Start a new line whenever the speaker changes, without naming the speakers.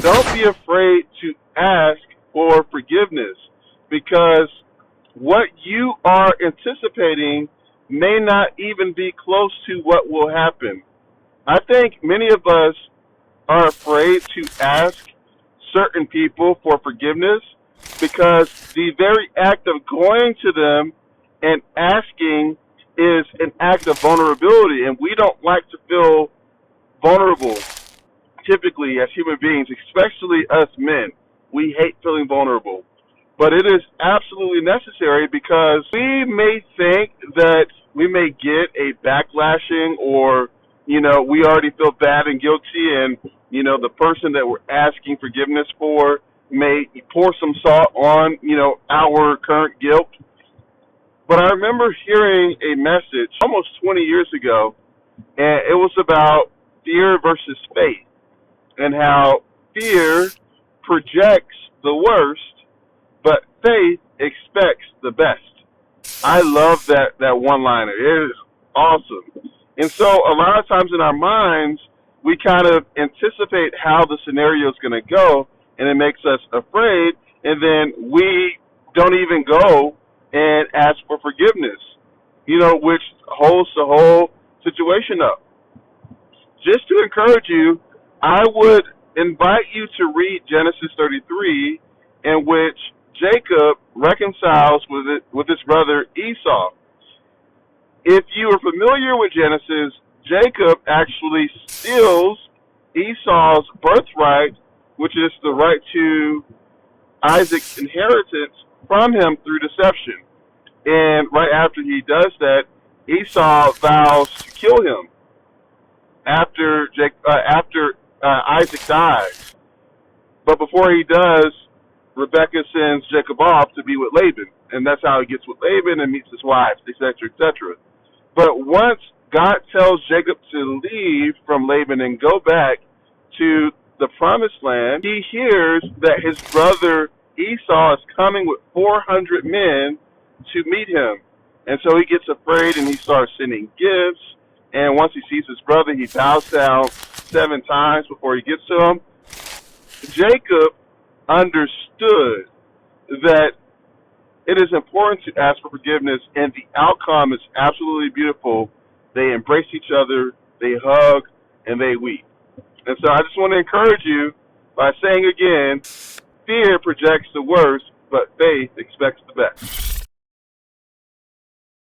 don't be afraid to ask for forgiveness, because what you are anticipating may not even be close to what will happen. I think many of us are afraid to ask certain people for forgiveness because the very act of going to them and asking is an act of vulnerability, and we don't like to feel vulnerable typically as human beings, especially us men. We hate feeling vulnerable. But it is absolutely necessary because we may think that we may get a backlashing, or, we already feel bad and guilty, and, the person that we're asking forgiveness for may pour some salt on, our current guilt. But I remember hearing a message almost 20 years ago, and it was about fear versus faith, and how fear projects the worst, but faith expects the best. I love that one-liner. It is awesome. And so a lot of times in our minds, we kind of anticipate how the scenario is going to go, and it makes us afraid, and then we don't even go and ask for forgiveness, which holds the whole situation up. Just to encourage you, I would invite you to read Genesis 33, in which Jacob reconciles with his brother Esau. If you are familiar with Genesis, Jacob actually steals Esau's birthright, which is the right to Isaac's inheritance, from him through deception. And right after he does that, Esau vows to kill him after Isaac dies. But before he does, Rebekah sends Jacob off to be with Laban, and that's how he gets with Laban and meets his wives, etc., etc. But once God tells Jacob to leave from Laban and go back to the promised land, he hears that his brother Esau is coming with 400 men to meet him. And so he gets afraid and he starts sending gifts. And once he sees his brother, he bows down 7 times before he gets to him. Jacob understood that it is important to ask for forgiveness, and the outcome is absolutely beautiful. They embrace each other, they hug, and they weep. And so I just want to encourage you by saying again, fear projects the worst, but faith expects the best.